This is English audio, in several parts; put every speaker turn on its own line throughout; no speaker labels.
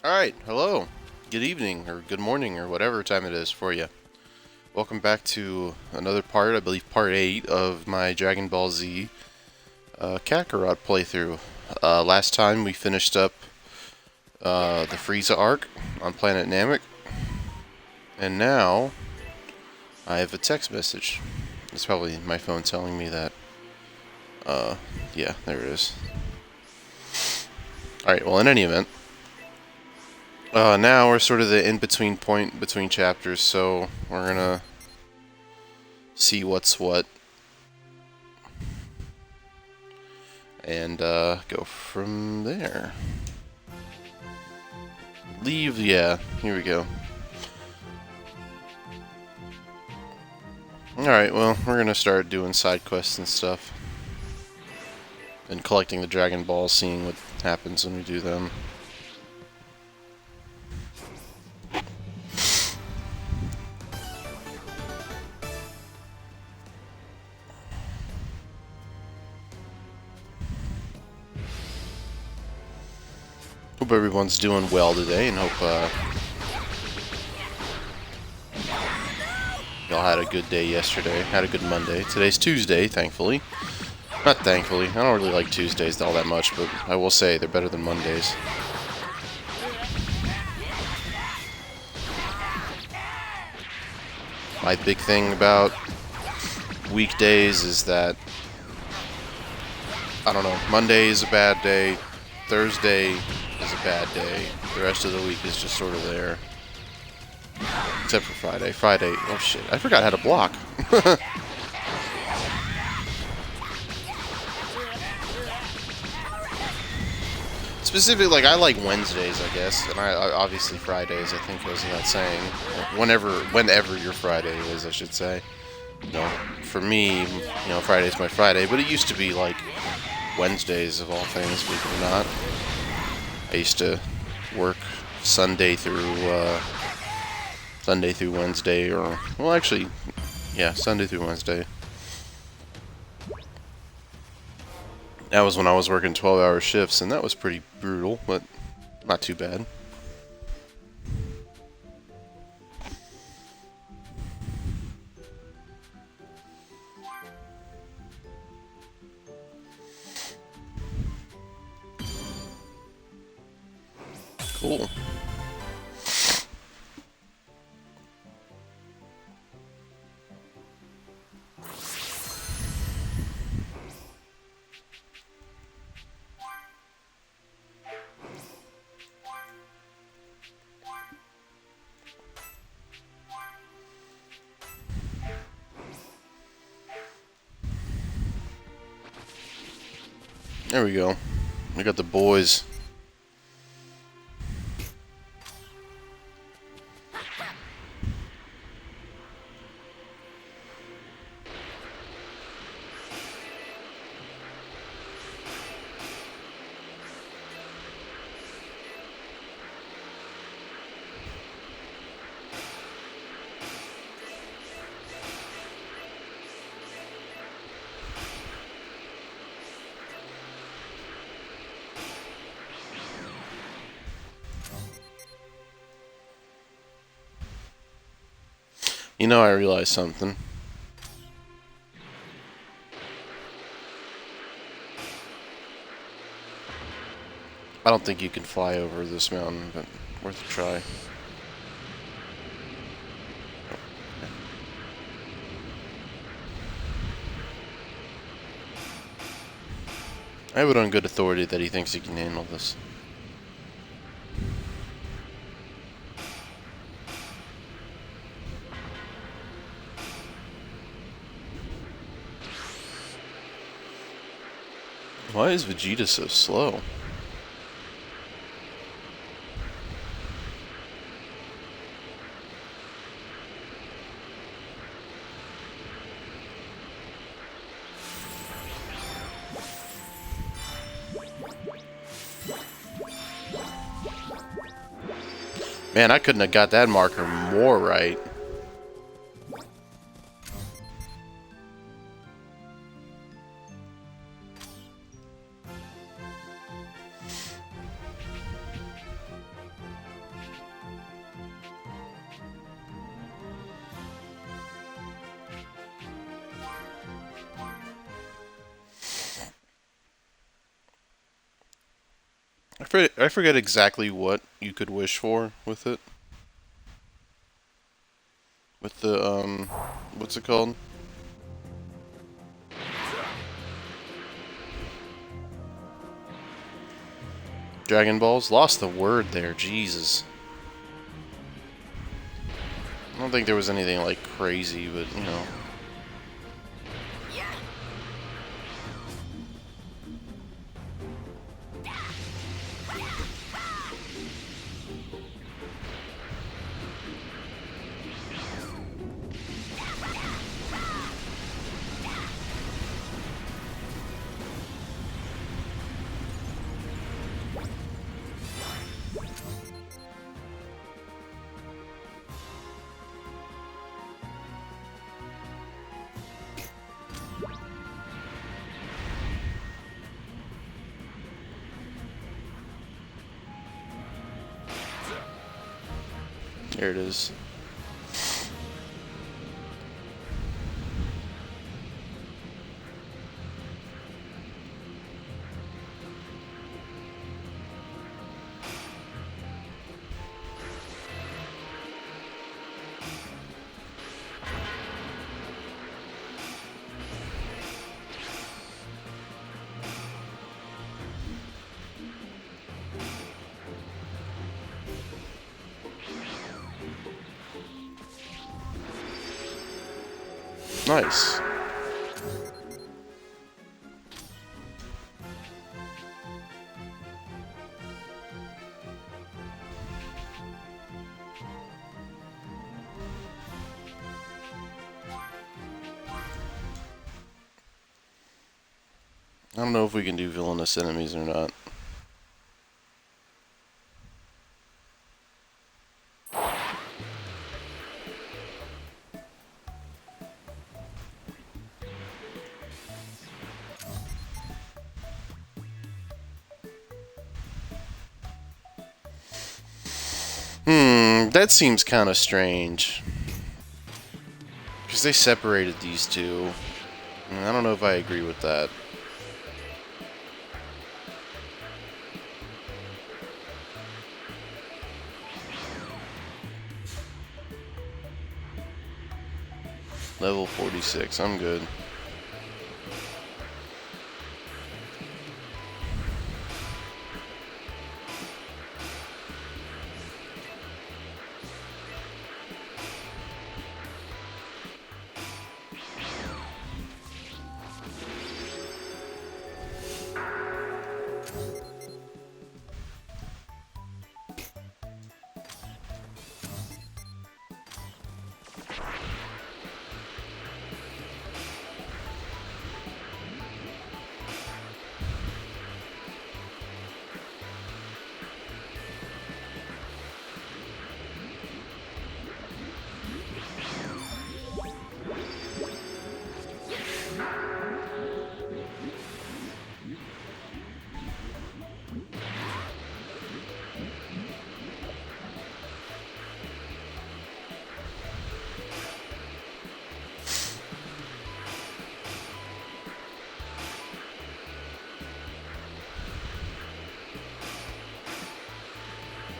Alright, hello. Good evening, or good morning, or whatever time it is for you. Welcome back to another part, I believe part 8 of my Dragon Ball Z Kakarot playthrough. Last time we finished up the Frieza arc on planet Namek, and now I have a text message. It's probably my phone telling me that. Yeah, there it is. Alright, well, in any event, now we're sort of the in-between point between chapters, so we're gonna see what's what and go from there. Leave, yeah, here we go. Alright, well, we're gonna start doing side quests and stuff. And collecting the Dragon Balls, seeing what happens when we do them. Hope everyone's doing well today, and hope y'all had a good day yesterday. Had a good Monday. Today's Tuesday, thankfully. Not thankfully. I don't really like Tuesdays all that much, but I will say they're better than Mondays. My big thing about weekdays is that, I don't know, Monday is a bad day, Thursday is a bad day, the rest of the week is just sort of there. Except for Friday. Friday, oh shit, I forgot how to block. Specifically, like, I like Wednesdays, I guess, and I obviously Fridays, I think goes without saying. Whenever your Friday is, I should say. You know, for me, you know, Friday's my Friday, but it used to be like Wednesdays of all things, believe it or not. I used to work Sunday through Wednesday, or, well, actually, yeah, Sunday through Wednesday. That was when I was working 12-hour shifts, and that was pretty brutal, but not too bad. Cool. There we go. We got the boys. You know, I realized something. I don't think you can fly over this mountain, but worth a try. I have it on good authority that he thinks he can handle this. Why is Vegeta so slow? Man, I couldn't have got that marker more right. I forget exactly what you could wish for with it. With the, what's it called? Dragon Balls? Lost the word there, Jesus. I don't think there was anything, like, crazy, but, you know. There it is. Nice. I don't know if we can do villainous enemies or not. That seems kind of strange. Because they separated these two. And I don't know if I agree with that. Level 46, I'm good.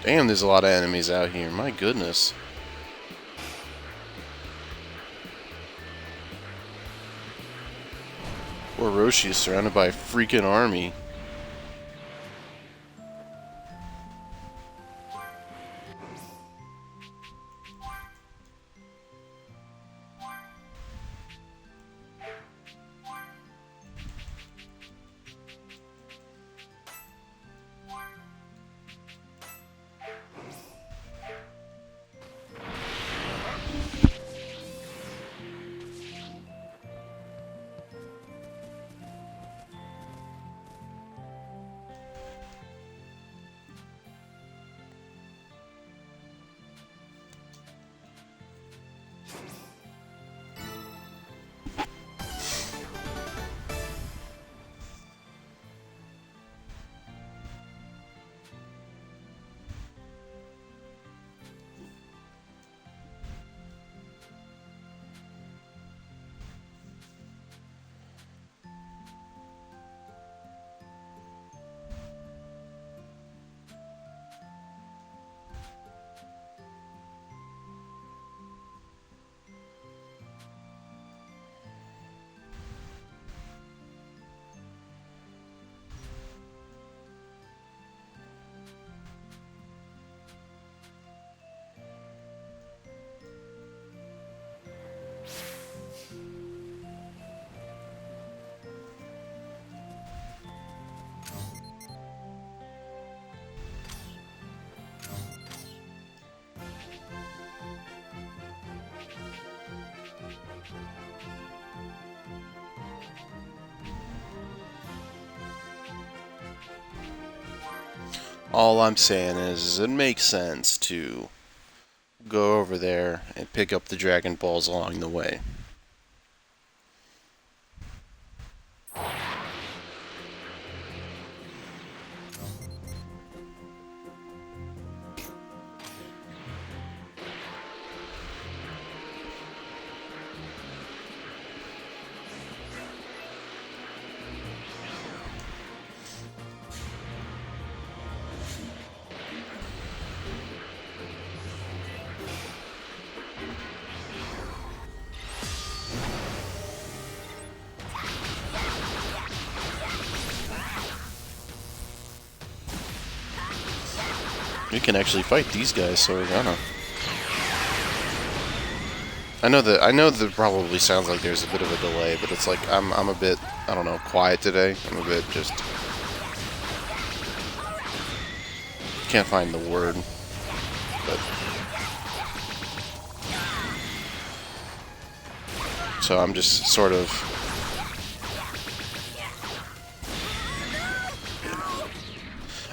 Damn, there's a lot of enemies out here. My goodness. Poor Roshi is surrounded by a freaking army. All I'm saying is it makes sense to go over there and pick up the Dragon Balls along the way. We can actually fight these guys, so we're gonna. I know that probably sounds like there's a bit of a delay, but it's like I'm a bit, I don't know, quiet today. I'm a bit just can't find the word, but so I'm just sort of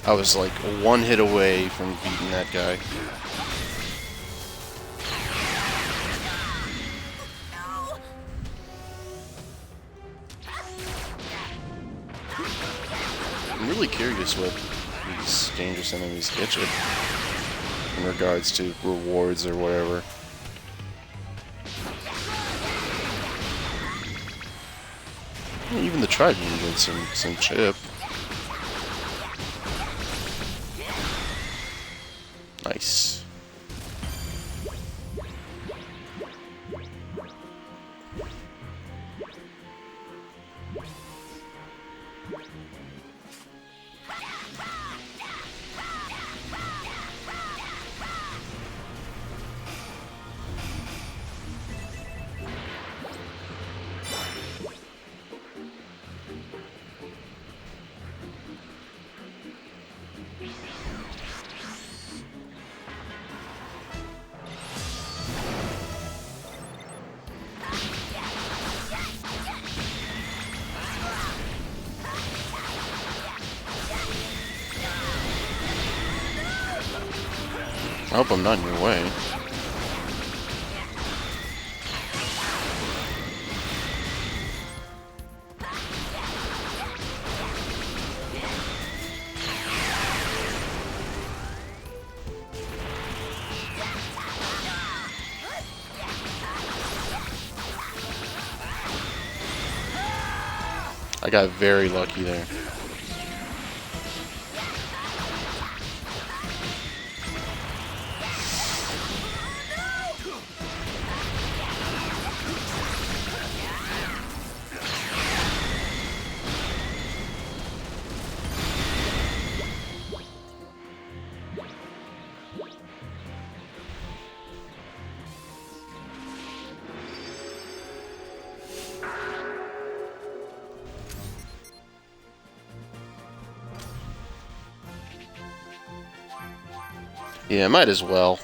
I was like one hit away from beating that guy. I'm really curious what these dangerous enemies get you in regards to rewards or whatever. Even the tribe needed some chip. Nice. I hope I'm not in your way. I got very lucky there. Yeah, might as well.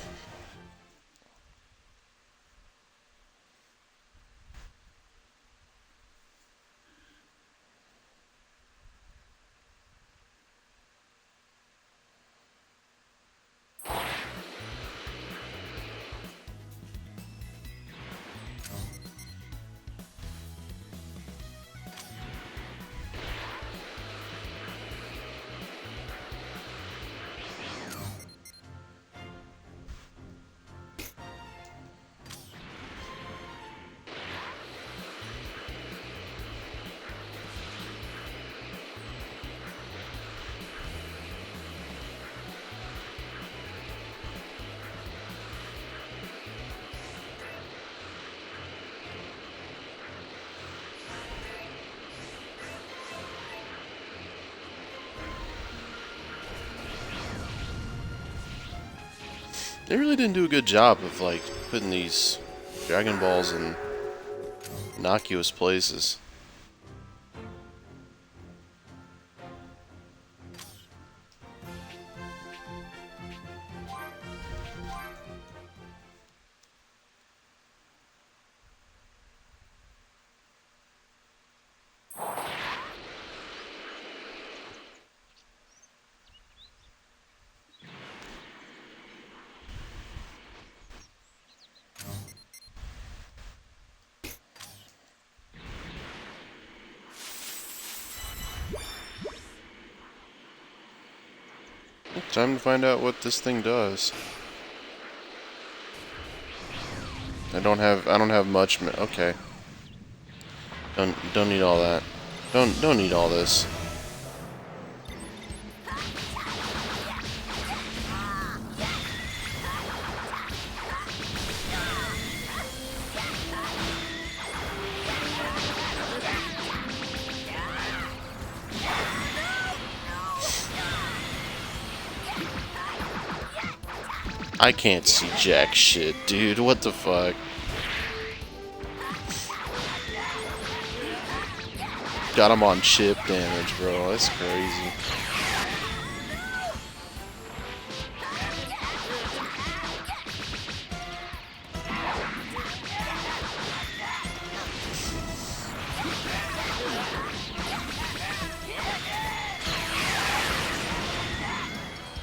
They really didn't do a good job of like putting these Dragon Balls in innocuous places. Time to find out what this thing does. I don't have much. Okay. Don't need all that. Don't need all this. I can't see jack shit, dude. What the fuck? Got him on chip damage, bro. That's crazy.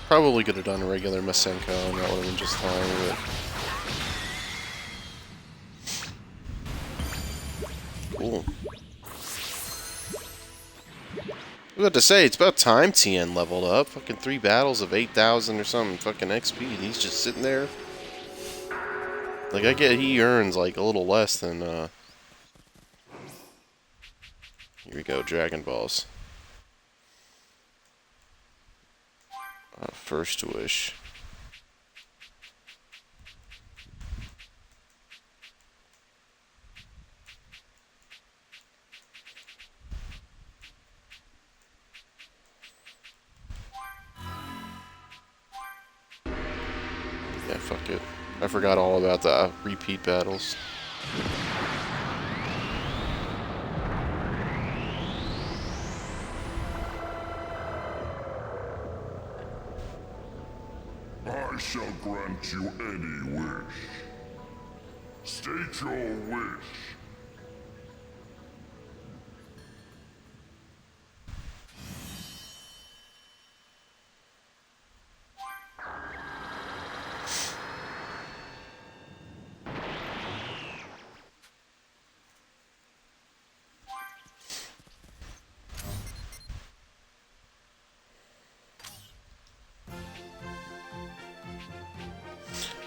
Probably could have done a regular Masenko, and that would have been just fine, but... Cool. I was about to say, it's about time TN leveled up. Fucking 3 battles of 8,000 or something fucking XP, and he's just sitting there. Like, I get he earns, like, a little less than, Here we go, Dragon Balls. First wish. Yeah, fuck it. I forgot all about the repeat battles.
I shall grant you any wish. State your wish.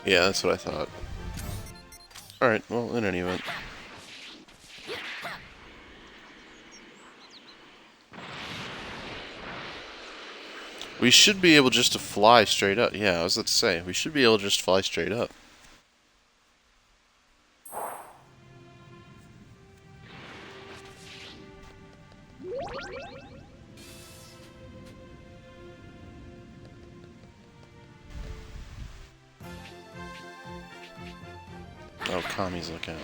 Yeah, that's what I thought. Alright, well, in any event. We should be able just to fly straight up. Yeah, I was about to say, we should be able to just fly straight up. Oh, Kami's looking out.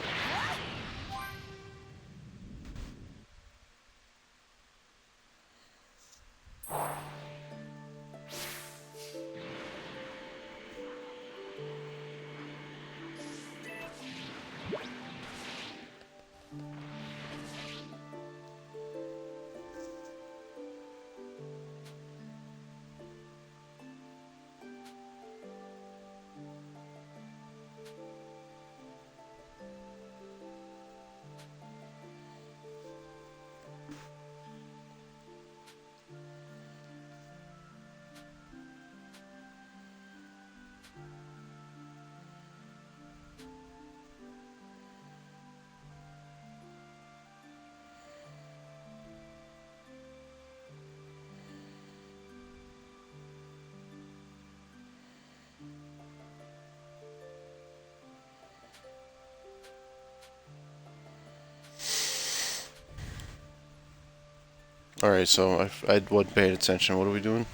Alright, so I wasn't paying attention. What are we doing?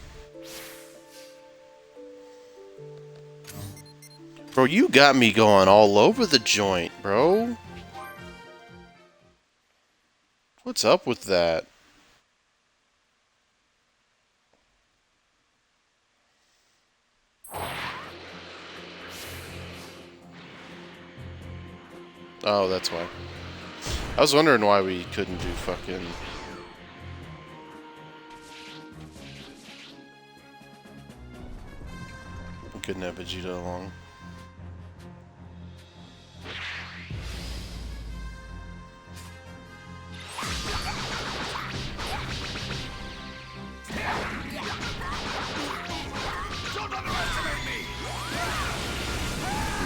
Bro, you got me going all over the joint, bro. What's up with that? Oh, that's why. I was wondering why we couldn't do fucking... We couldn't have Vegeta along.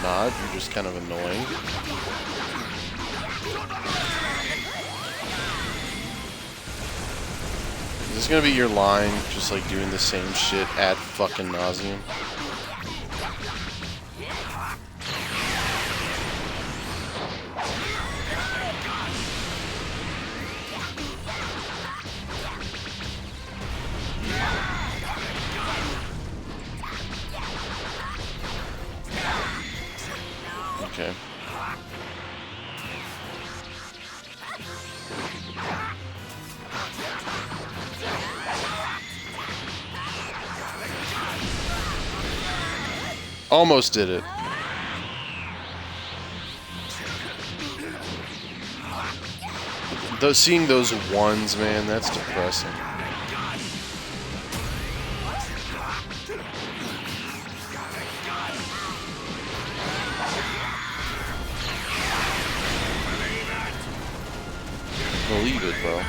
not. You're just kind of annoying. Is this gonna be your line, just like doing the same shit ad fucking nauseum? Okay. Almost did it. Seeing those ones, man, that's depressing. Believe it, bro.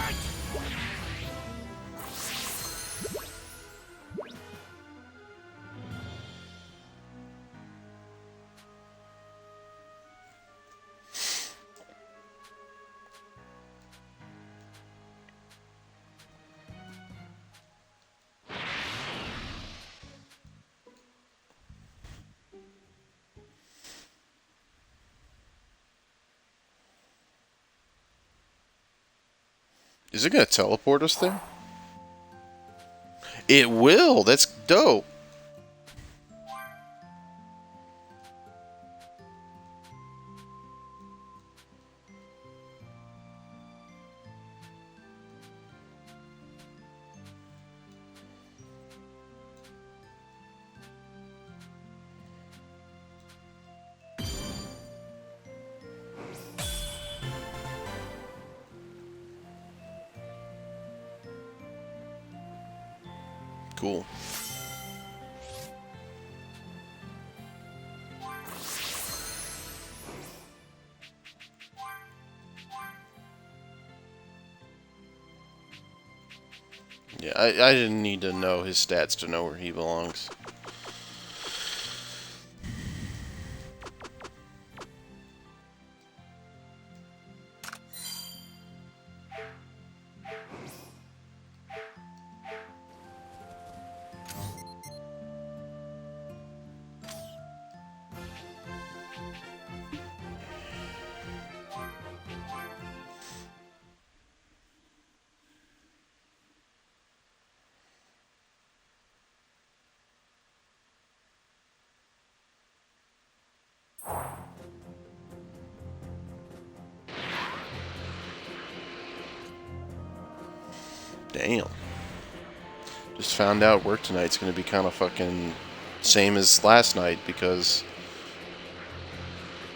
Is it gonna teleport us there? It will! That's dope! Cool. Yeah, I didn't need to know his stats to know where he belongs. Damn. Just found out work tonight's gonna be kind of fucking same as last night because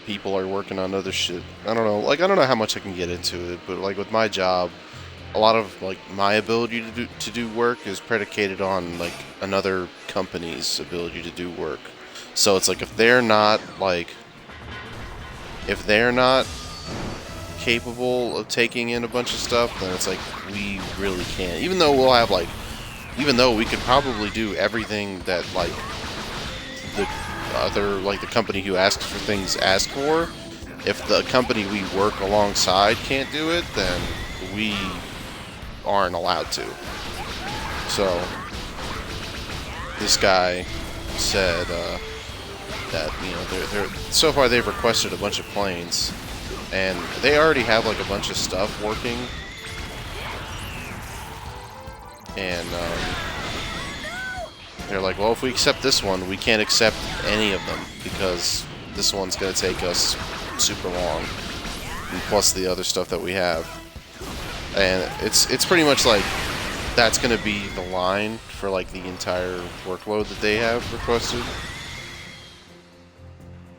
people are working on other shit. I don't know. Like, I don't know how much I can get into it, but like with my job, a lot of like my ability to do work is predicated on like another company's ability to do work. So it's like if they're not capable of taking in a bunch of stuff, then it's like we really can't. Even though we'll have like, even though we could probably do everything that like the other, like the company who asks for things ask for, if the company we work alongside can't do it, then we aren't allowed to. So this guy said that, you know, they're so far they've requested a bunch of planes, and they already have like a bunch of stuff working, and they're like, well, if we accept this one, we can't accept any of them because this one's gonna take us super long, and plus the other stuff that we have. And it's pretty much like that's gonna be the line for like the entire workload that they have requested.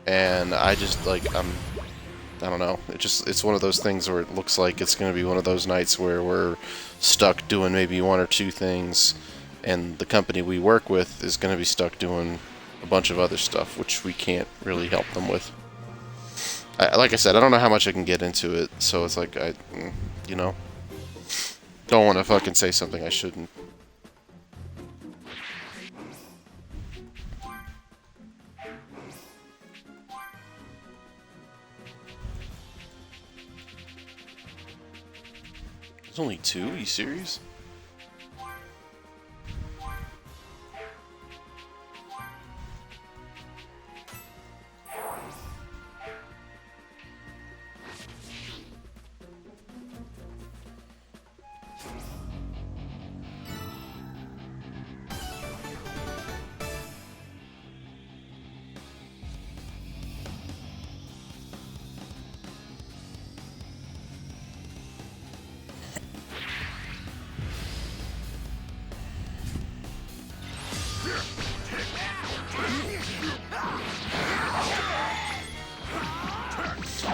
And I just like I don't know. It's one of those things where it looks like it's gonna be one of those nights where we're stuck doing maybe one or two things, and the company we work with is gonna be stuck doing a bunch of other stuff, which we can't really help them with. Like I said, I don't know how much I can get into it, so it's like you know, don't want to fucking say something I shouldn't. There's only 2? Are you serious?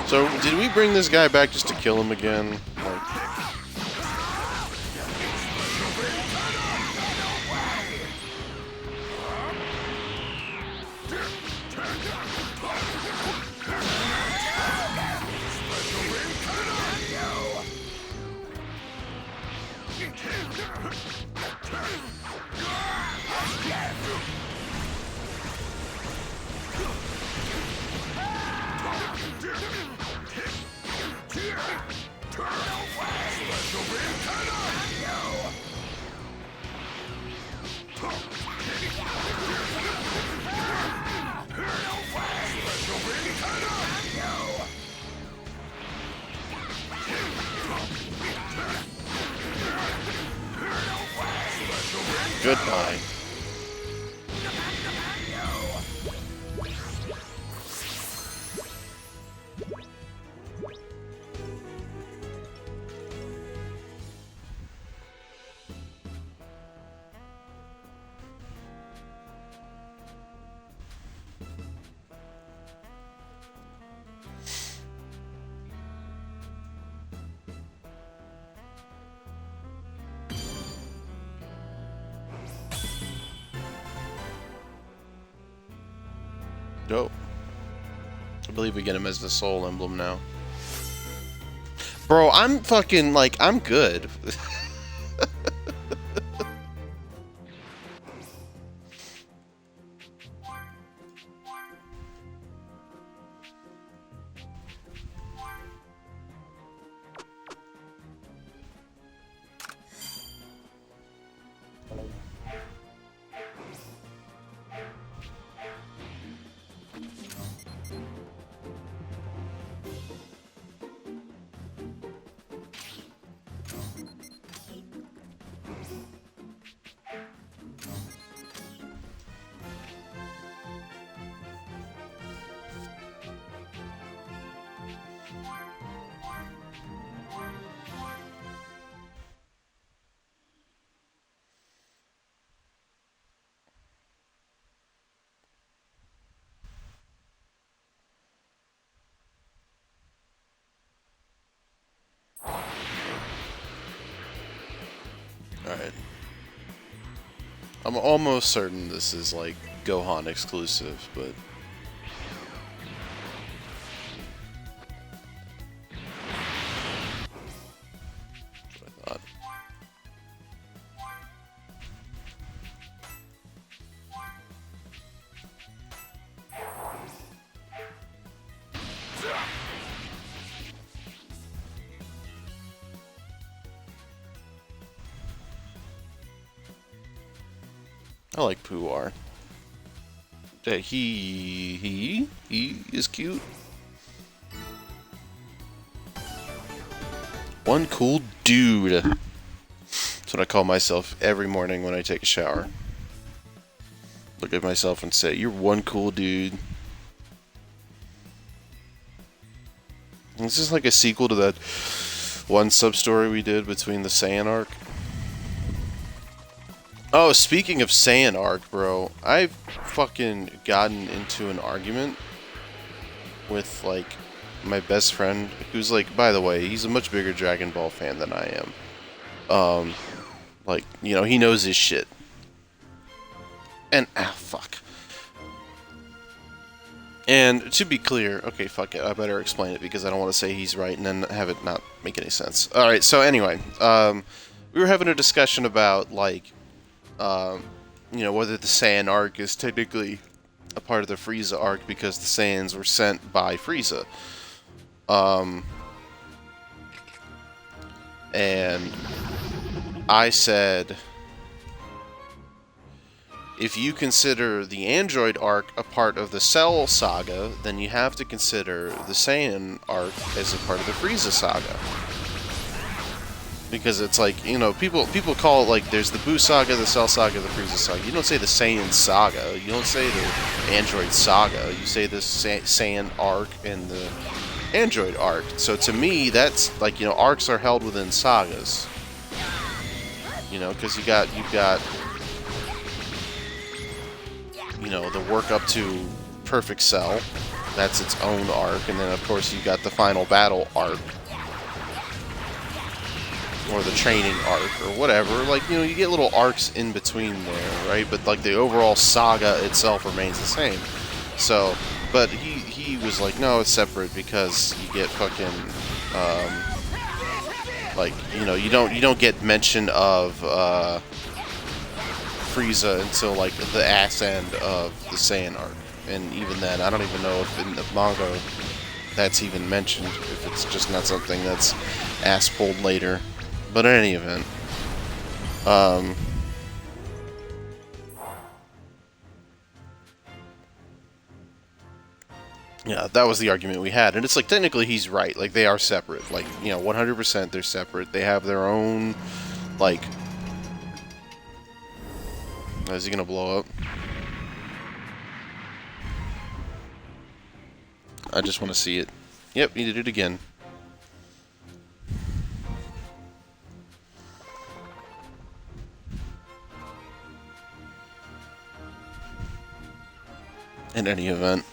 So, did we bring this guy back just to kill him again? Like... Goodbye. Dope. I believe we get him as the soul emblem now. Bro, I'm fucking, like, I'm good. Alright. I'm almost certain this is, like, Gohan exclusive, but... That's what I thought. I like Puar. He is cute. One cool dude. That's what I call myself every morning when I take a shower. Look at myself and say, "You're one cool dude." This is like a sequel to that one sub-story we did between the Saiyan arc. Oh, speaking of Saiyan arc, bro, I've fucking gotten into an argument with, like, my best friend, who's, like, by the way, he's a much bigger Dragon Ball fan than I am. Like, you know, he knows his shit. And, fuck. And, to be clear, okay, fuck it, I better explain it because I don't want to say he's right and then have it not make any sense. Alright, so anyway, we were having a discussion about, like, you know, whether the Saiyan arc is technically a part of the Frieza arc because the Saiyans were sent by Frieza. And I said, if you consider the Android arc a part of the Cell saga, then you have to consider the Saiyan arc as a part of the Frieza saga. Because it's like, you know, people call it like there's the Buu saga, the Cell saga, the Frieza saga. You don't say the Saiyan saga. You don't say the Android saga. You say the Saiyan arc and the Android arc. So to me, that's like, you know, arcs are held within sagas. You know, because you've got you know, the work up to Perfect Cell. That's its own arc. And then, of course, you got the final battle arc. Or the training arc, or whatever. Like, you know, you get little arcs in between there, right? But, like, the overall saga itself remains the same. So, but he was like, no, it's separate because you get fucking, like, you know, you don't get mention of, Frieza until like the ass end of the Saiyan arc, and even then, I don't even know if in the manga that's even mentioned. If it's just not something that's ass pulled later, but in any event, yeah, that was the argument we had, and it's like technically he's right. Like they are separate. Like, you know, 100% they're separate. They have their own like. Is he gonna blow up? I just want to see it. Yep, he did it again. In any event,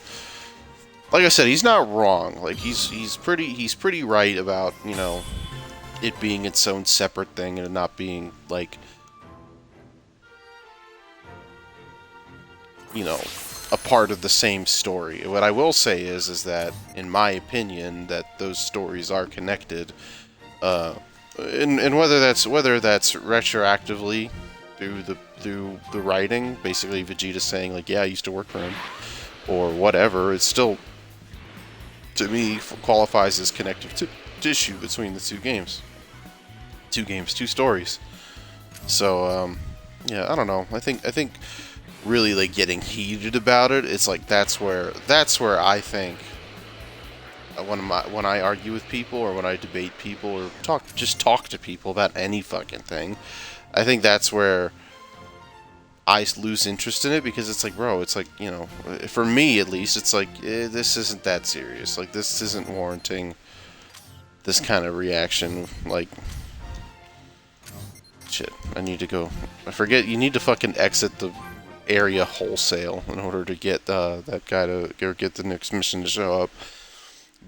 like I said, he's not wrong. Like he's pretty right about, you know, it being its own separate thing and it not being like, you know, a part of the same story. What I will say is that, in my opinion, that those stories are connected, and whether that's retroactively through the writing, basically Vegeta saying like, yeah, I used to work for him, or whatever, it's still, to me, qualifies as connective tissue between the two stories. So yeah, I don't know. I think really like getting heated about it, it's like that's where I think when I argue with people, or when I debate people, or talk to people about any fucking thing, I think that's where I lose interest in it, because it's like, bro, it's like, you know, for me at least, it's like, this isn't that serious. Like, this isn't warranting this kind of reaction. Like, shit, I need to go. I forget, you need to fucking exit the area wholesale in order to get that guy to get the next mission to show up.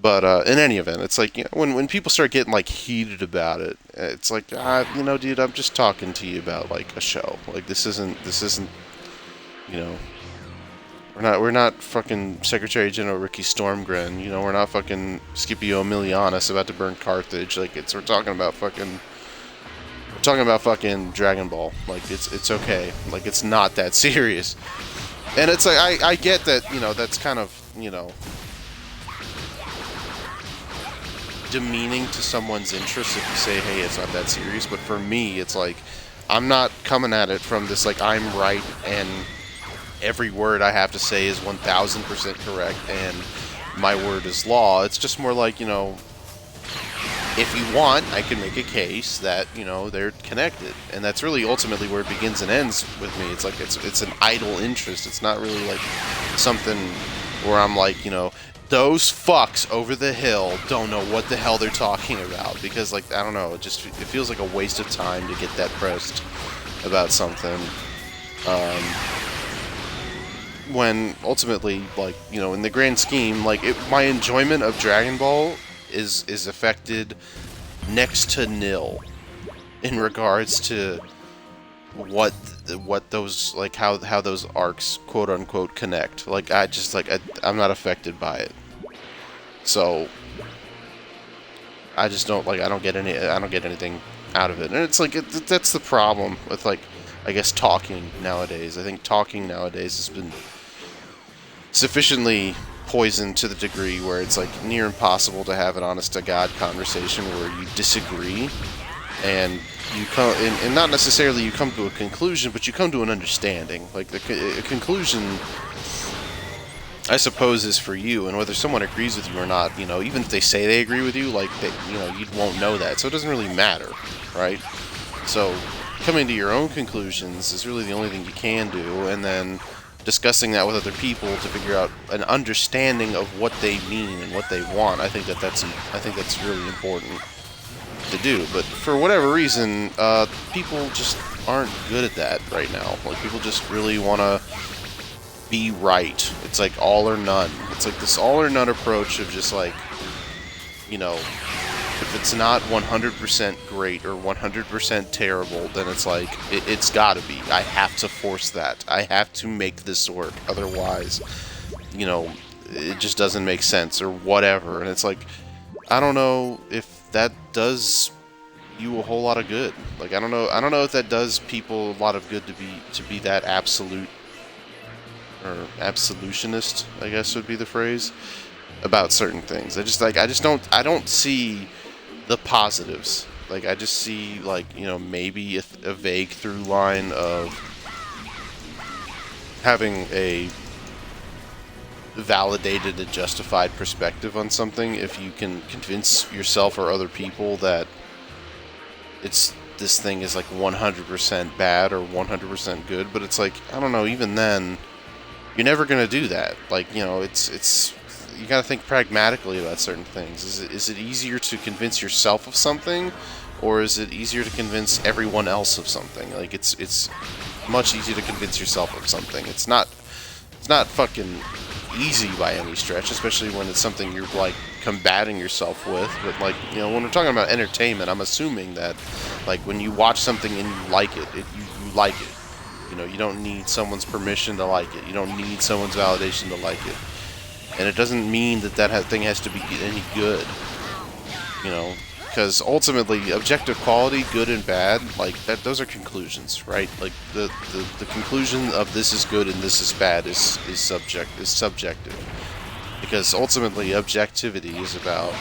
But in any event, it's like, you know, when people start getting like heated about it, it's like, you know, dude, I'm just talking to you about like a show. Like this isn't, you know, we're not fucking Secretary General Ricky Stormgren. You know, we're not fucking Scipio Emilianus about to burn Carthage. Like we're talking about fucking Dragon Ball. Like it's okay. Like it's not that serious. And it's like I get that, you know, that's kind of, you know, demeaning to someone's interest if you say, hey, it's not that serious. But for me, it's like, I'm not coming at it from this like I'm right and every word I have to say is 1000% correct and my word is law. It's just more like, you know, if you want, I can make a case that, you know, they're connected, and that's really ultimately where it begins and ends with me. It's like it's an idle interest. It's not really like something where I'm like, you know, those fucks over the hill don't know what the hell they're talking about, because like, I don't know, it feels like a waste of time to get that pressed about something. When ultimately, like, you know, in the grand scheme, like my enjoyment of Dragon Ball is affected next to nil in regards to what those, like, how those arcs quote unquote connect. Like I'm not affected by it, so I just don't I don't get anything out of it. And it's like that's the problem with, like, I guess talking nowadays. I think talking nowadays has been sufficiently poisoned to the degree where it's like near impossible to have an honest to God conversation where you disagree and you come, and not necessarily you come to a conclusion, but you come to an understanding. Like a conclusion, I suppose, is for you, and whether someone agrees with you or not, you know, even if they say they agree with you, like you know, you won't know that, so it doesn't really matter, right? So coming to your own conclusions is really the only thing you can do, and then discussing that with other people to figure out an understanding of what they mean and what they want. I think that's really important to do. But for whatever reason, people just aren't good at that right now. Like, people just really want to be right. It's like all or none. It's like this all or none approach of just like, you know, if it's not 100% great or 100% terrible, then it's like, it's gotta be. I have to force that. I have to make this work. Otherwise, you know, it just doesn't make sense or whatever. And it's like, I don't know if that does you a whole lot of good. Like, I don't know if that does people a lot of good to be that absolute or absolutionist, I guess would be the phrase, about certain things. I don't see the positives. Like, I just see, like, you know, maybe a vague through line of having a validated and justified perspective on something if you can convince yourself or other people that this thing is like 100% bad or 100% good. But it's like, I don't know, even then you're never going to do that. Like, you know, it's you got to think pragmatically about certain things. Is it easier to convince yourself of something, or is it easier to convince everyone else of something? Like, it's much easier to convince yourself of something. It's not fucking easy by any stretch, especially when it's something you're like combating yourself with. But, like, you know, when we're talking about entertainment, I'm assuming that, like, when you watch something and you like it, you like it. You know, you don't need someone's permission to like it. You don't need someone's validation to like it. And it doesn't mean that thing has to be any good. You know, because ultimately, objective quality, good and bad, like, those are conclusions, right? Like, the conclusion of this is good and this is bad is subjective. Because ultimately, objectivity is about,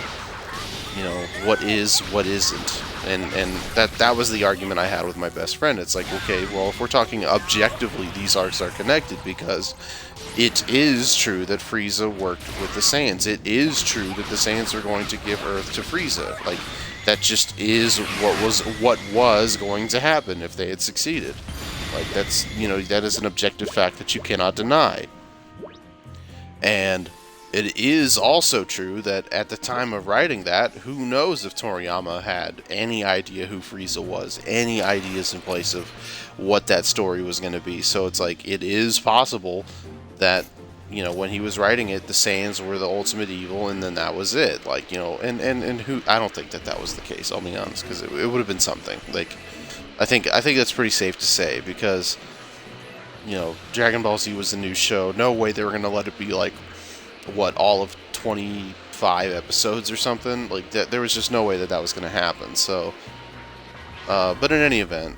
you know, what is, what isn't. And that was the argument I had with my best friend. It's like, okay, well, if we're talking objectively, these arcs are connected because it is true that Frieza worked with the Saiyans. It is true that the Saiyans are going to give Earth to Frieza. Like, that just is what was going to happen if they had succeeded. Like, that's, you know, that is an objective fact that you cannot deny. And it is also true that at the time of writing that, who knows if Toriyama had any idea who Frieza was, any ideas in place of what that story was going to be. So it's like, it is possible that, you know, when he was writing it, the Saiyans were the ultimate evil, and then that was it. Like, you know, and who, I don't think that was the case, I'll be honest, because it would have been something. Like, I think that's pretty safe to say, because, you know, Dragon Ball Z was a new show. No way they were going to let it be, like, what, all of 25 episodes or something? Like, there was just no way that was going to happen. So, but in any event,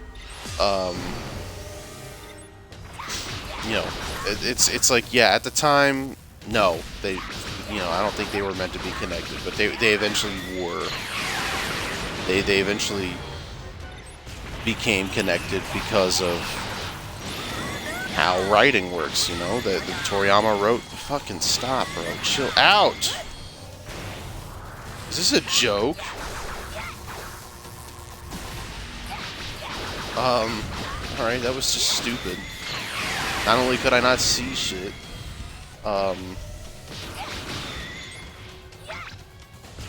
you know, it's like, yeah, at the time, no, they, you know, I don't think they were meant to be connected, but they eventually were. They eventually became connected because of how writing works, you know, that Toriyama wrote. Fucking stop, bro. Chill out. Is this a joke? Alright, that was just stupid. Not only could I not see shit,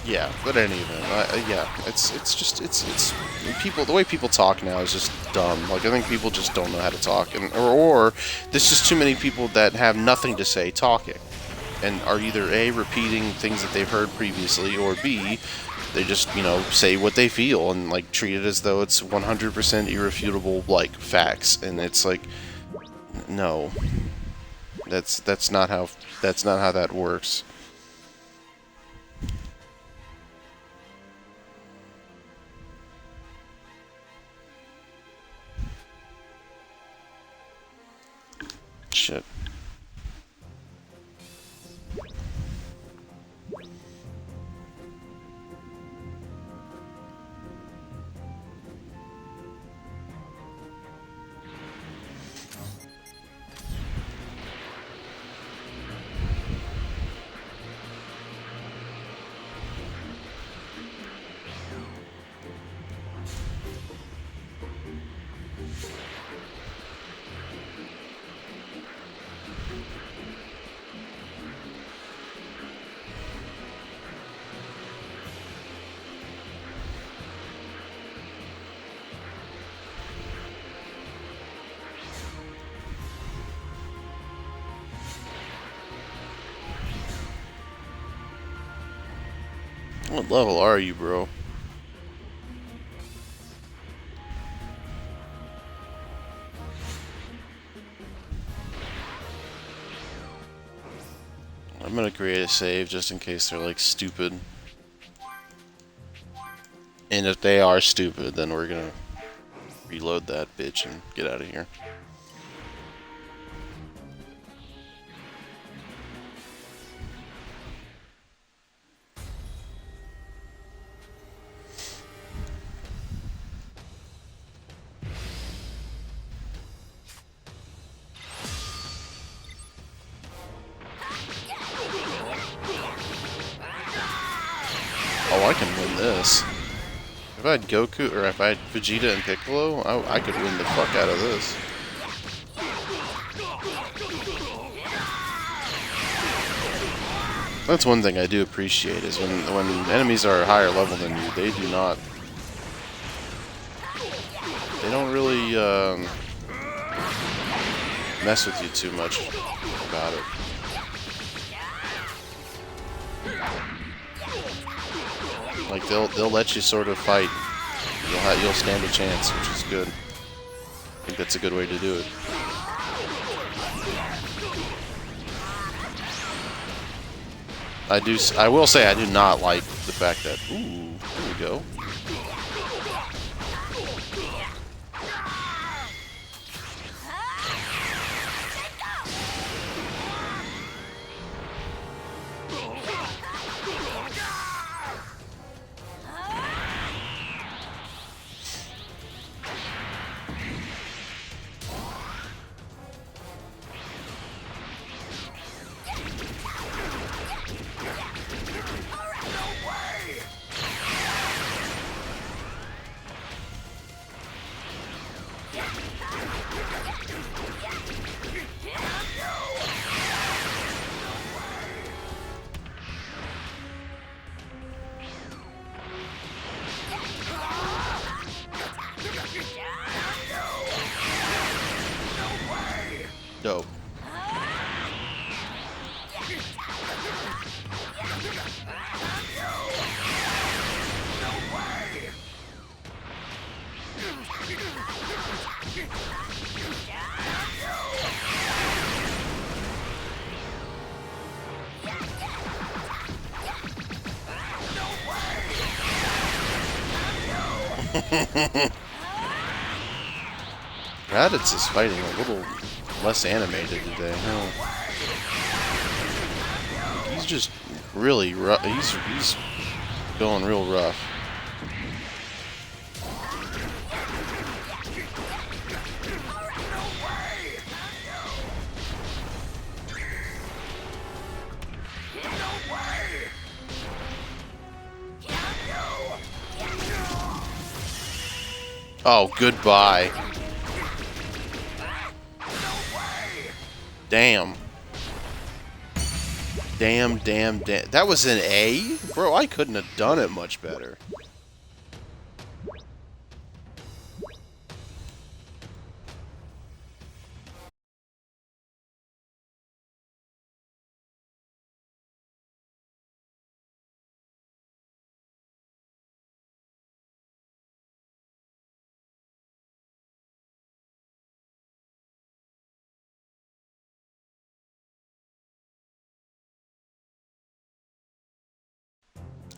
yeah, but any event, yeah, it's people, the way people talk now is just dumb. Like, I think people just don't know how to talk, and or there's just too many people that have nothing to say talking, and are either A, repeating things that they've heard previously, or B, they just, you know, say what they feel and, like, treat it as though it's 100% irrefutable, like, facts, and it's like, no, that's not how that works. Shit. What level are you, bro? I'm gonna create a save just in case they're like stupid. And if they are stupid, then we're gonna reload that bitch and get out of here. Oh, I can win this. If I had Goku, or if I had Vegeta and Piccolo, I could win the fuck out of this. That's one thing I do appreciate, is when enemies are a higher level than you, they do not... They don't really, mess with you too much about it. Like, they'll let you sort of fight. You'll stand a chance, which is good. I think that's a good way to do it. I will say I do not like the fact that... Ooh, here we go. Dope. Raditz is fighting a little less animated today. Huh? He's just really rough. He's going real rough. Oh, goodbye. Damn. Damn. That was an A? Bro, I couldn't have done it much better.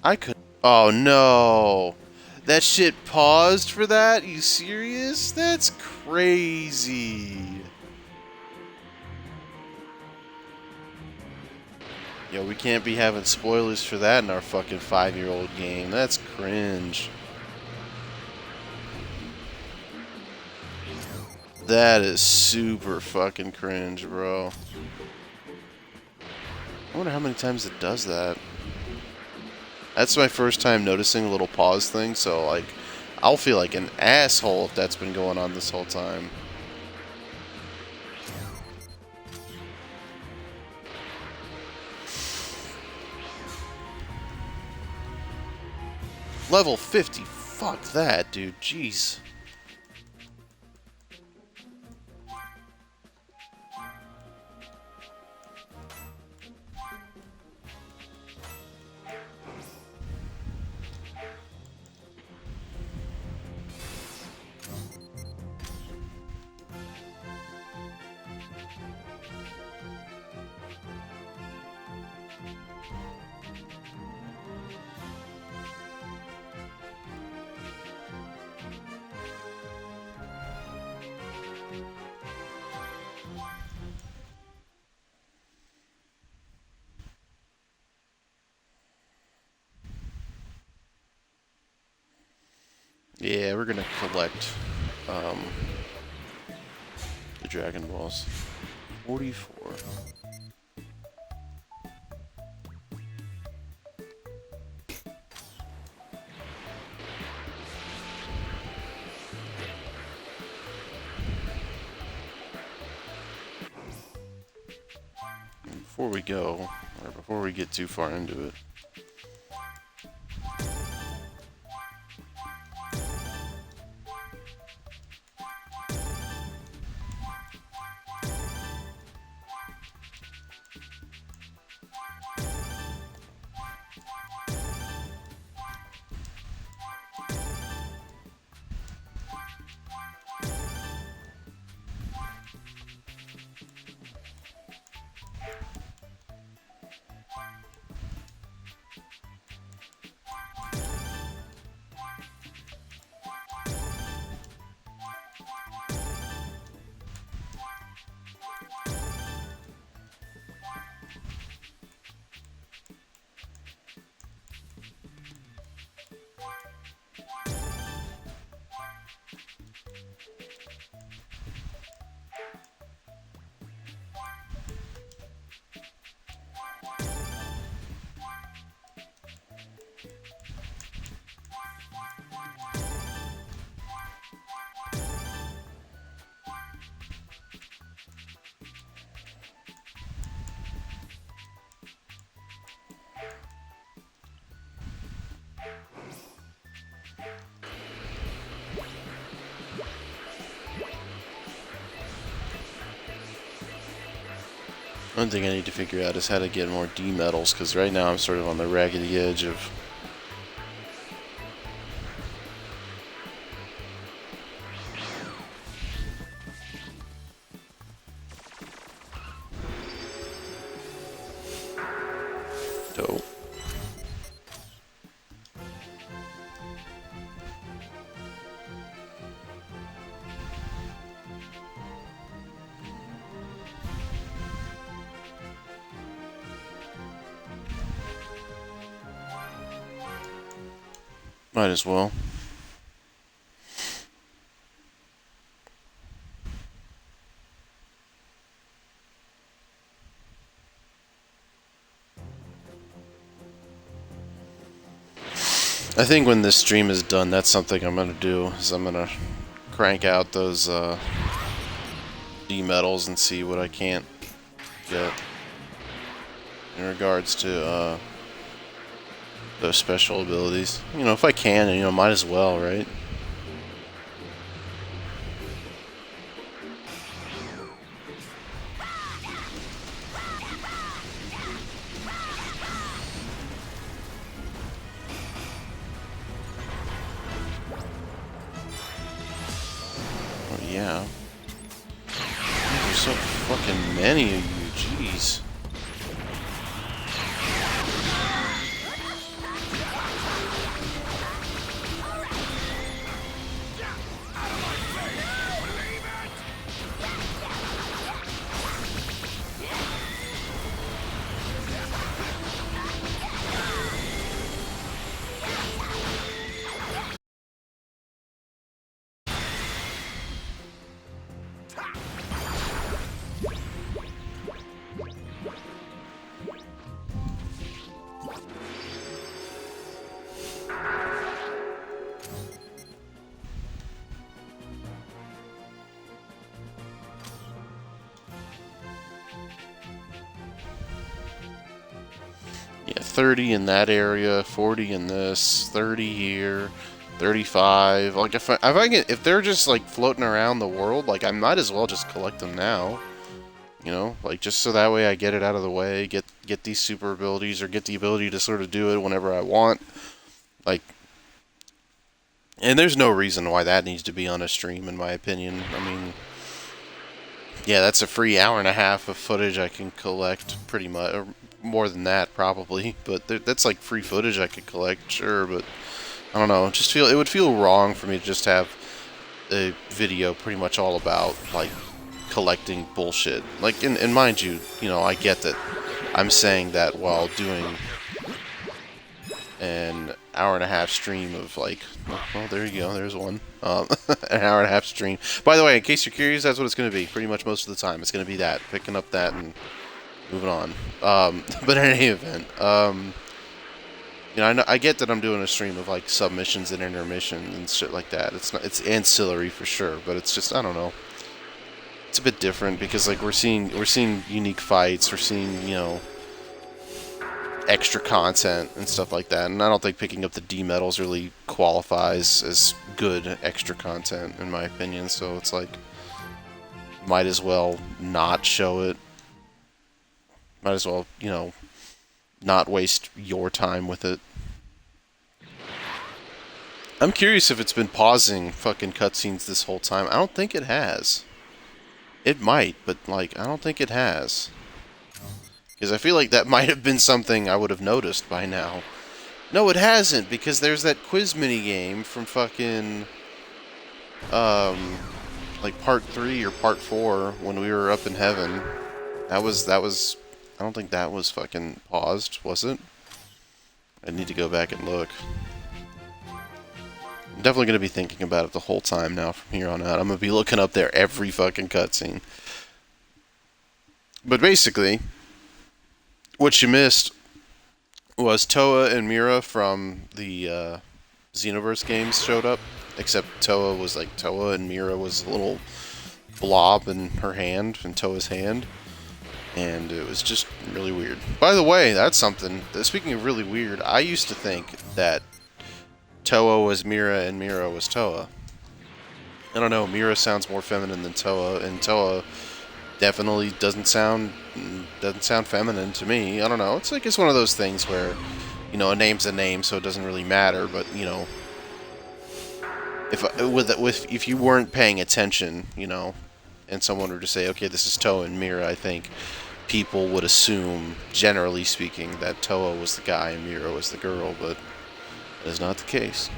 I could... Oh, no. That shit paused for that? You serious? That's crazy. Yo, we can't be having spoilers for that in our fucking 5-year-old game. That's cringe. That is super fucking cringe, bro. I wonder how many times it does that. That's my first time noticing a little pause thing, so, like, I'll feel like an asshole if that's been going on this whole time. Level 50. Fuck that, dude. Jeez. Yeah, we're gonna collect the Dragon Balls. 44. Before we go, or before we get too far into it, one thing I need to figure out is how to get more D medals, because right now I'm sort of on the raggedy edge of. Dope. Might as well. I think when this stream is done, that's something I'm gonna do, is I'm gonna crank out those D medals and see what I can't get in regards to those special abilities. You know, if I can, you know, might as well, right? Oh yeah. There's so fucking many of you, jeez. Yeah, 30 in that area, 40 in this, 30 here, 35. Like if they're just like floating around the world, like I might as well just collect them now. You know, like just so that way I get it out of the way, get these super abilities, or get the ability to sort of do it whenever I want. Like, and there's no reason why that needs to be on a stream, in my opinion. I mean, Yeah, that's a free hour and a half of footage I can collect, pretty much, or more than that probably. But that's like free footage I could collect, sure. But I don't know. Just feel it would feel wrong for me to just have a video pretty much all about like collecting bullshit. Like, and mind you, I get that I'm saying that while doing an hour and a half stream of like, well, there you go, there's one, an hour and a half stream. By the way, in case you're curious, that's what it's going to be. Pretty much most of the time, it's going to be that, picking up that and moving on. But in any event, I get that I'm doing a stream of like submissions and intermissions and shit like that. It's ancillary for sure, but it's just, I don't know. It's a bit different because like we're seeing unique fights, we're seeing extra content and stuff like that, and I don't think picking up the D medals really qualifies as good extra content in my opinion. So it's like, might as well not show it. Might as well not waste your time with it. I'm curious if it's been pausing fucking cutscenes this whole time. I don't think it has. It might, but like I don't think it has. Because I feel like that might have been something I would have noticed by now. No, it hasn't, because there's that quiz minigame from fucking like part 3 or part 4 when we were up in heaven. That was I don't think that was fucking paused, was it? I need to go back and look. I'm definitely going to be thinking about it the whole time now from here on out. I'm going to be looking up there every fucking cutscene. But basically, what you missed was Toa and Mira from the Xenoverse games showed up. Except Toa was like Toa and Mira was a little blob in her hand, in Toa's hand. And it was just really weird. By the way, that's something. Speaking of really weird, I used to think that Toa was Mira and Mira was Toa. I don't know, Mira sounds more feminine than Toa, and Toa definitely doesn't sound feminine to me. I don't know. It's one of those things where, a name's a name, so it doesn't really matter. But if you weren't paying attention, and someone were to say, okay, this is Toa and Mira, I think people would assume, generally speaking, that Toa was the guy and Mira was the girl, but that is not the case.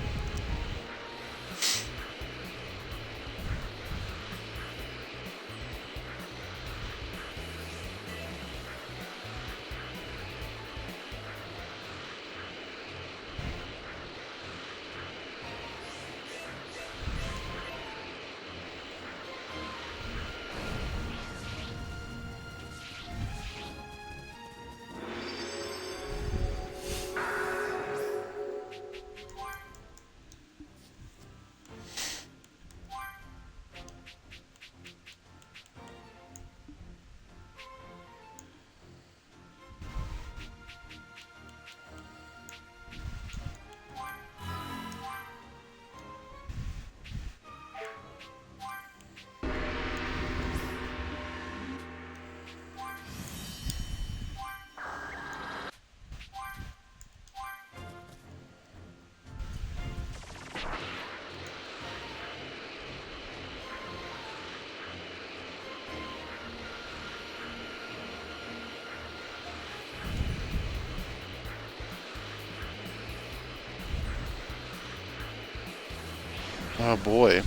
Oh boy.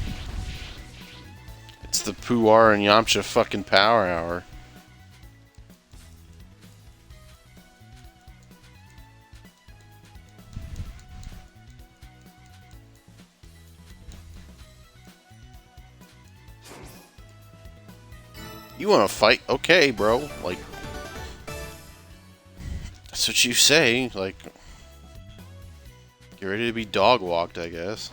It's the Puar and Yamcha fucking power hour. You wanna fight? Okay, bro. Like, that's what you say. Like, get ready to be dog walked, I guess.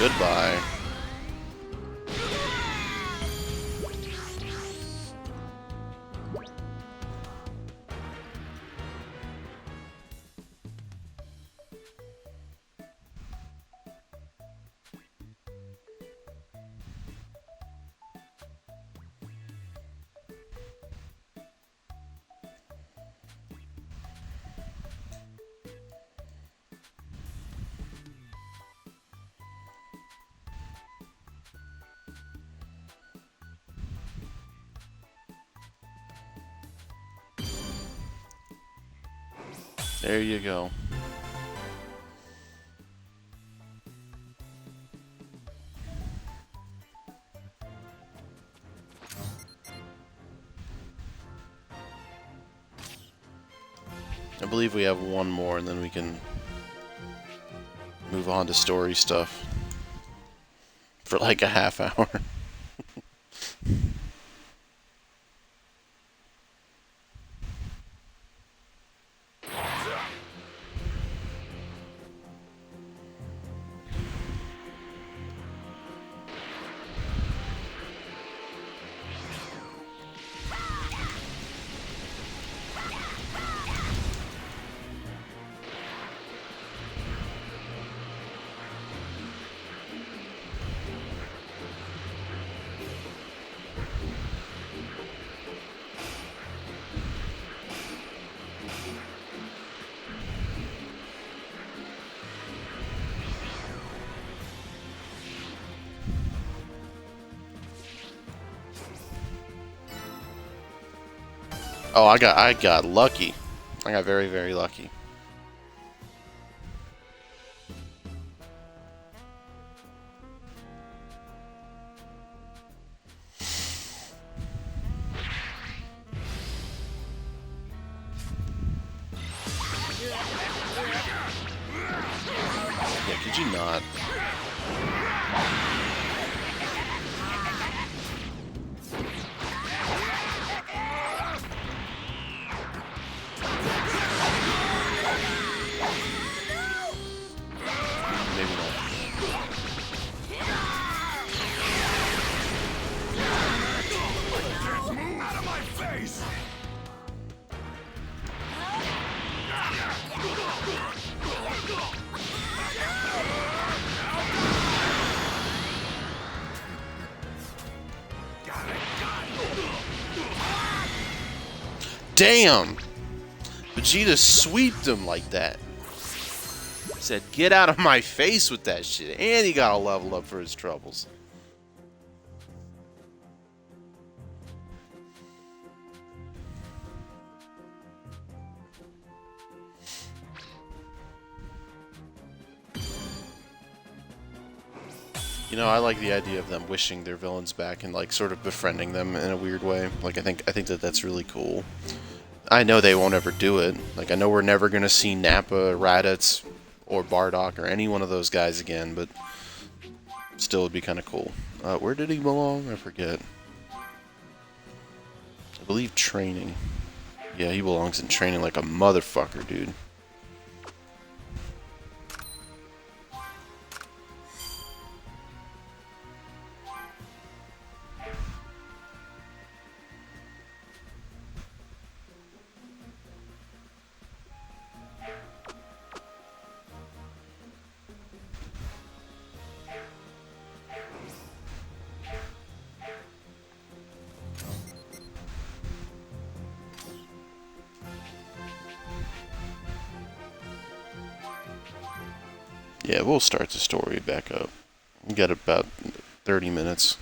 Goodbye. There you go. I believe we have one more, and then we can move on to story stuff for like a half hour. Oh, I got lucky. I got very, very lucky. Yeah, could you not? Maybe not.
Out of my face!
Damn! Vegeta sweeped him like that. Said, get out of my face with that shit. And he got a level up for his troubles. You know, I like the idea of them wishing their villains back and like sort of befriending them in a weird way. Like I think that that's really cool. I know they won't ever do it. Like I know we're never gonna see Nappa, Raditz, or Bardock or any one of those guys again, but still it'd be kind of cool. Where did he belong? I forget. I believe training. Yeah, he belongs in training like a motherfucker, dude. Yeah, we'll start the story back up. We got about 30 minutes.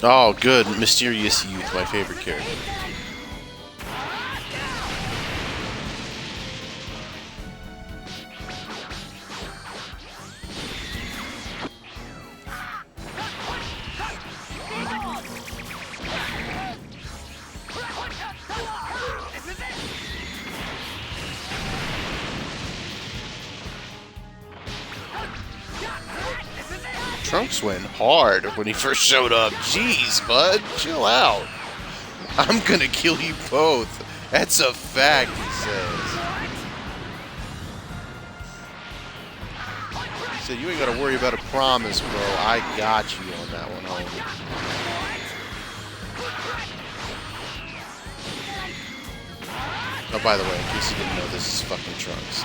Oh, good. Mysterious Youth, my favorite character. Trunks went hard when he first showed up. Jeez, bud, chill out. I'm gonna kill you both. That's a fact, he says. He said, you ain't gotta worry about a promise, bro. I got you on that one, homie. Oh, by the way, in case you didn't know, this is fucking Trunks.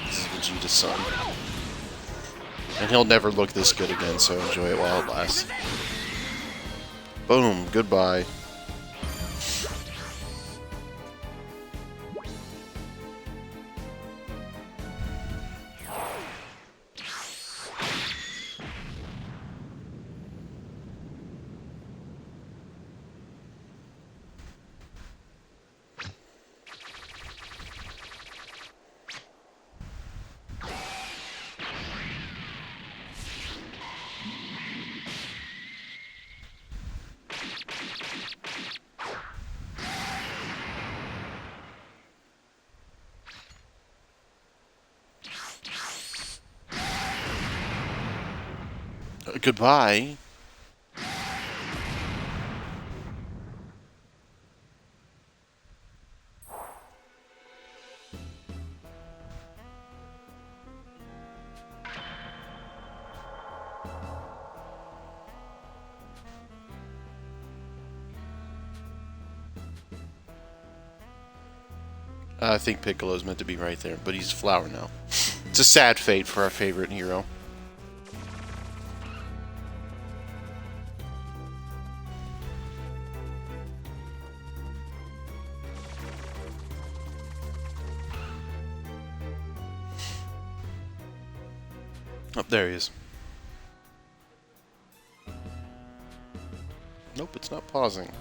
This is Vegeta's son. And he'll never look this good again, so enjoy it while it lasts. Boom, goodbye. Goodbye. I think Piccolo's meant to be right there, but he's a flower now. It's a sad fate for our favorite hero. Oh, there he is. Nope, it's not pausing.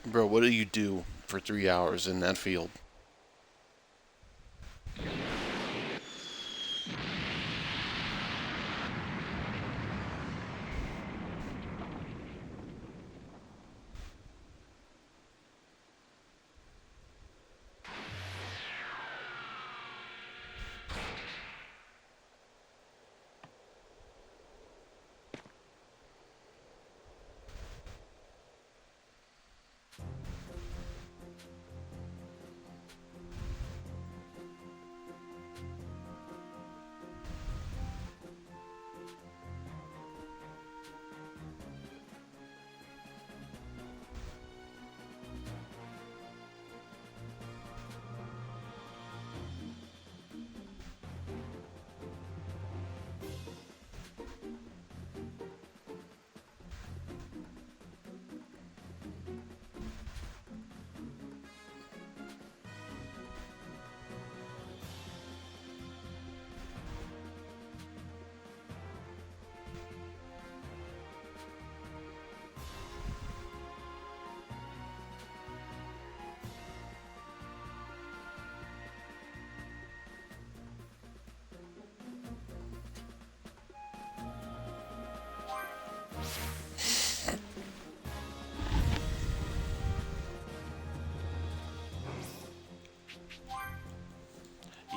Bro, what do you do for 3 hours in that field?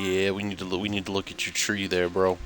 Yeah, we need to look at your tree there, bro.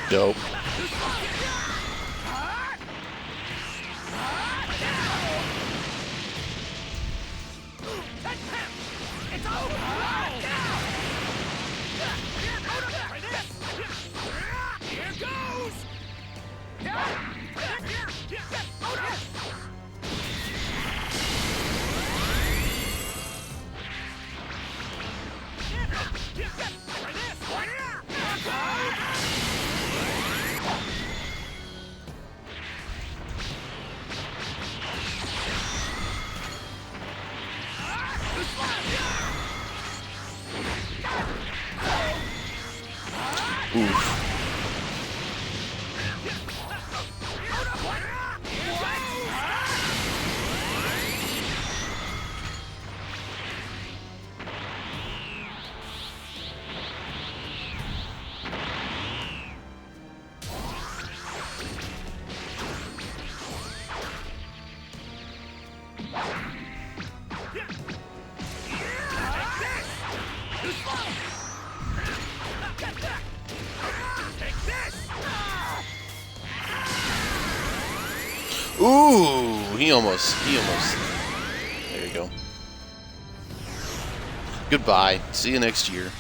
Dope. Oof. Ooh, he almost. There you go. Goodbye. See you next year.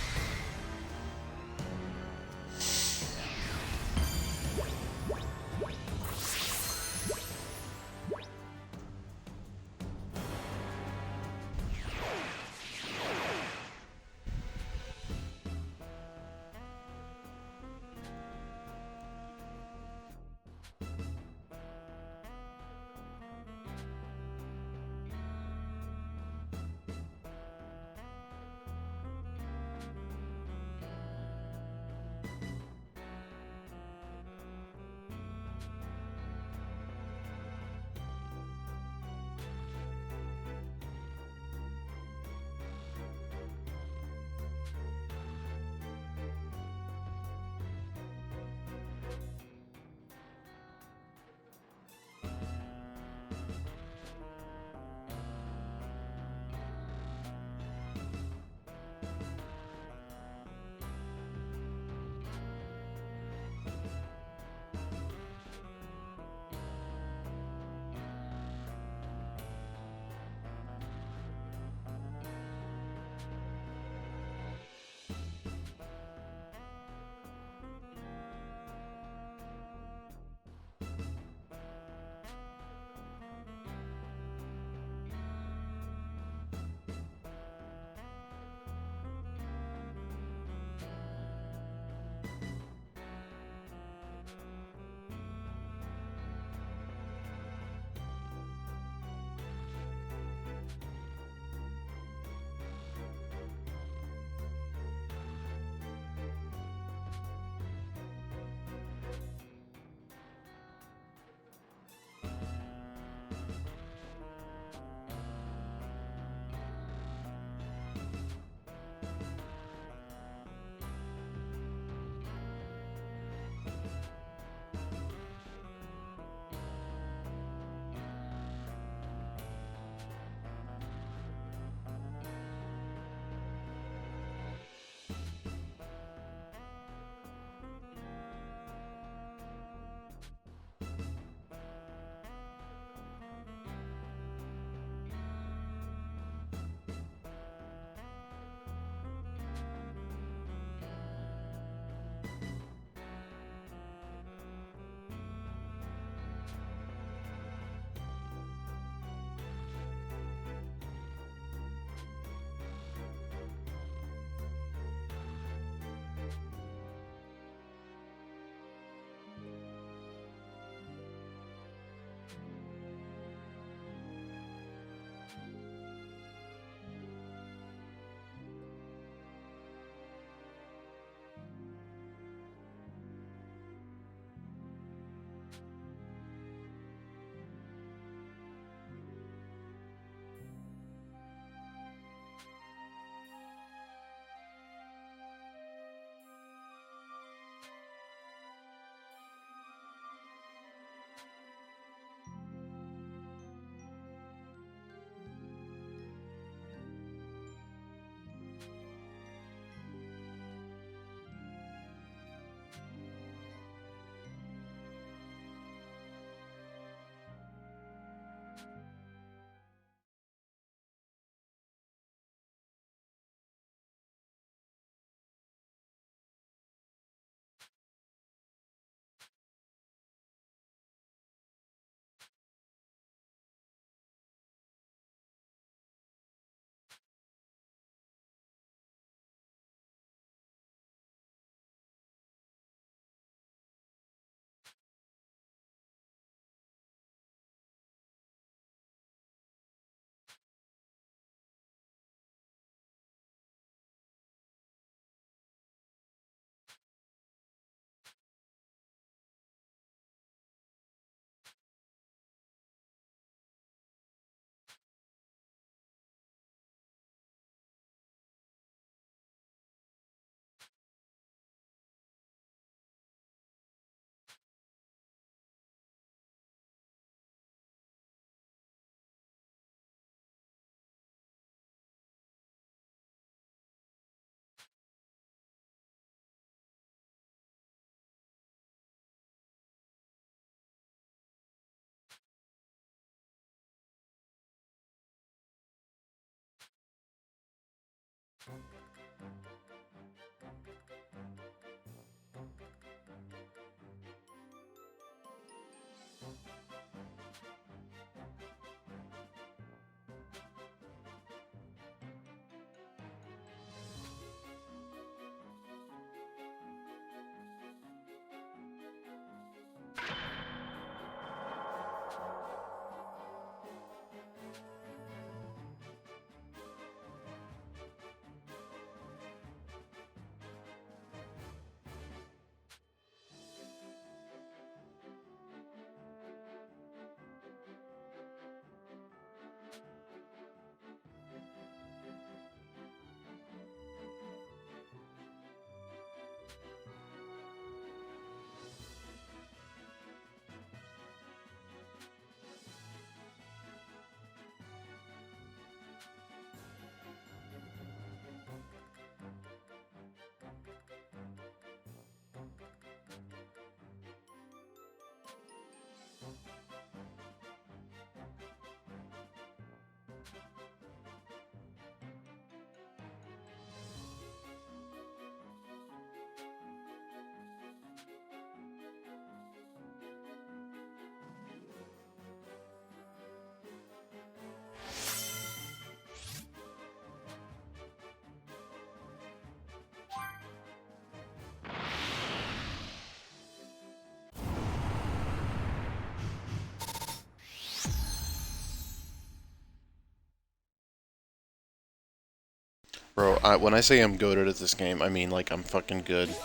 Bro, when I say I'm goated at this game, I mean like I'm fucking good.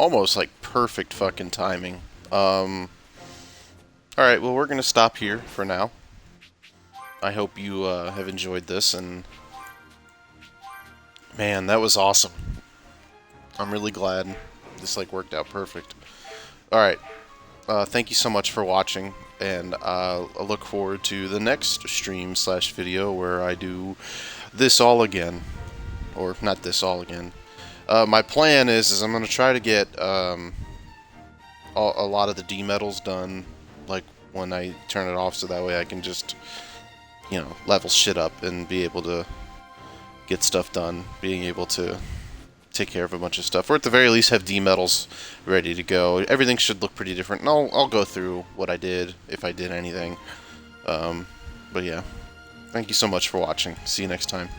almost like perfect fucking timing. Alright, well, we're gonna stop here for now. I hope you have enjoyed this, and man, that was awesome. I'm really glad this like worked out perfect. Alright, thank you so much for watching, and I look forward to the next stream / video where I do this all again. Or, not this all again. My plan is I'm going to try to get a lot of the D medals done, like, when I turn it off, so that way I can just, you know, level shit up and be able to get stuff done, being able to take care of a bunch of stuff, or at the very least have D medals ready to go. Everything should look pretty different, and I'll go through what I did, if I did anything. But yeah, thank you so much for watching. See you next time.